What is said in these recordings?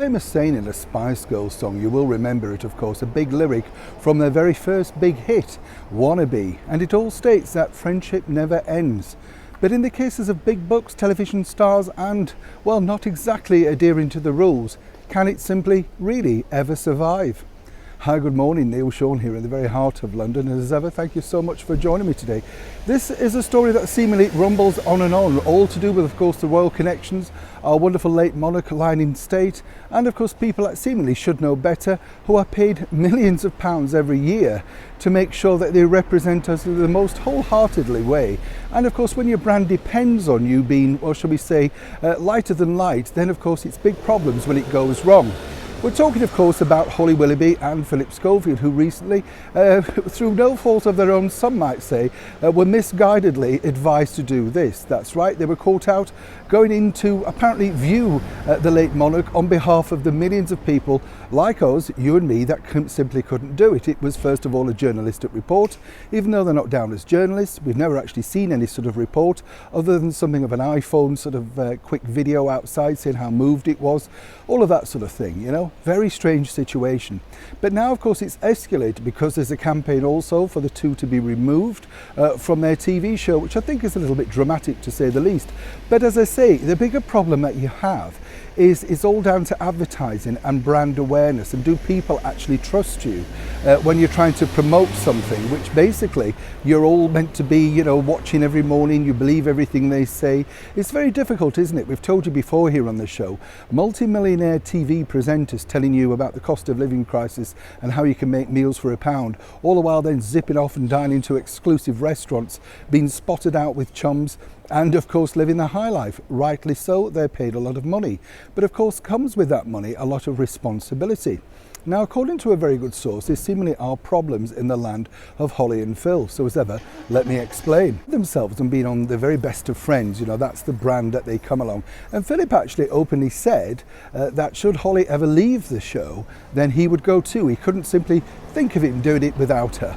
Famous saying in a Spice Girls song, you will remember it of course, a big lyric from their very first big hit, Wannabe, and it all states that friendship never ends. But in the cases of big bucks, television stars and, well, not exactly adhering to the rules, can it simply really ever survive? Hi, good morning, Neil Sean here in the very heart of London, and as ever, thank you so much for joining me today. This is a story that seemingly rumbles on and on, all to do with, of course, the royal connections, our wonderful late monarch lying in state, and of course people that seemingly should know better, who are paid millions of pounds every year to make sure that they represent us in the most wholeheartedly way. And of course, when your brand depends on you being, or shall we say, lighter than light, then of course it's big problems when it goes wrong. We're talking, of course, about Holly Willoughby and Philip Schofield, who recently, through no fault of their own, some might say, were misguidedly advised to do this. That's right, they were caught out going in to apparently view the late monarch on behalf of the millions of people like us, you and me, that simply couldn't do it. It was, first of all, a journalistic report. Even though they're not down as journalists, we've never actually seen any sort of report other than something of an iPhone sort of quick video outside saying how moved it was, all of that sort of thing, you know. Very strange situation. But now, of course, it's escalated because there's a campaign also for the two to be removed from their TV show, which I think is a little bit dramatic to say the least. But as I say, the bigger problem that you have is it's all down to advertising and brand awareness, and do people actually trust you when you're trying to promote something which basically you're all meant to be, you know, watching every morning, you believe everything they say. It's very difficult, isn't it? We've told you before here on the show, multi-millionaire TV presenters telling you about the cost of living crisis and how you can make meals for £1, all the while then zipping off and dining to exclusive restaurants, being spotted out with chums, and of course living the high life. Rightly so, they're paid a lot of money, but of course comes with that money a lot of responsibility. Now, according to a very good source, there seemingly are problems in the land of Holly and Phil. So as ever, let me explain. Themselves and being on the very best of friends, you know, that's the brand that they come along. And Philip actually openly said that should Holly ever leave the show, then he would go too. He couldn't simply think of him doing it without her.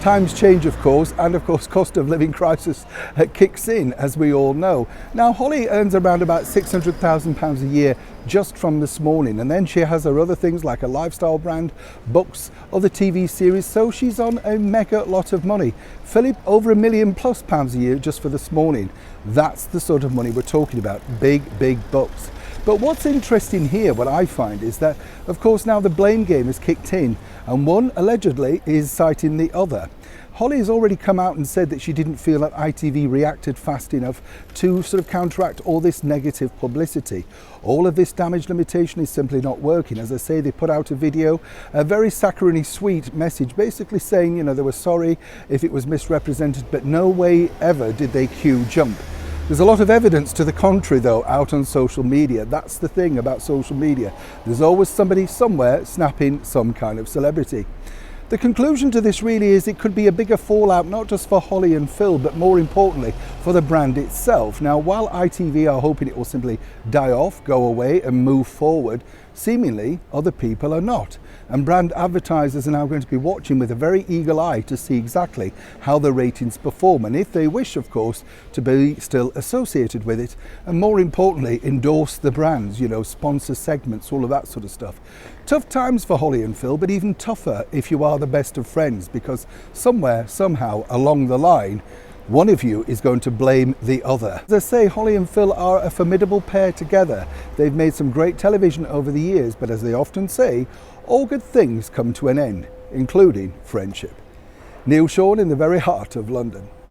Times change, of course, and of course cost of living crisis kicks in, as we all know. Now, Holly earns around about £600,000 a year just from this morning, and then she has her other things like a lifestyle brand, books, other TV series, so she's on a mega lot of money. Philip, over £1 million+ a year just for this morning. That's the sort of money we're talking about, big bucks. But what's interesting here, what I find, is that, of course, now the blame game has kicked in, and one allegedly is citing the other. Holly has already come out and said that she didn't feel that ITV reacted fast enough to sort of counteract all this negative publicity. All of this damage limitation is simply not working. As I say, they put out a video, a very saccharine sweet message, basically saying, you know, they were sorry if it was misrepresented, but no way ever did they cue jump. There's a lot of evidence to the contrary, though, out on social media. That's the thing about social media. There's always somebody somewhere snapping some kind of celebrity. The conclusion to this really is it could be a bigger fallout, not just for Holly and Phil, but more importantly for the brand itself. Now, while ITV are hoping it will simply die off, go away and move forward, seemingly other people are not. And brand advertisers are now going to be watching with a very eagle eye to see exactly how the ratings perform, and if they wish, of course, to be still associated with it, and more importantly, endorse the brands, you know, sponsor segments, all of that sort of stuff. Tough times for Holly and Phil, but even tougher if you are the best of friends, because somewhere, somehow, along the line, one of you is going to blame the other. As I say, Holly and Phil are a formidable pair together. They've made some great television over the years, but as they often say, all good things come to an end, including friendship. Neil Sean in the very heart of London.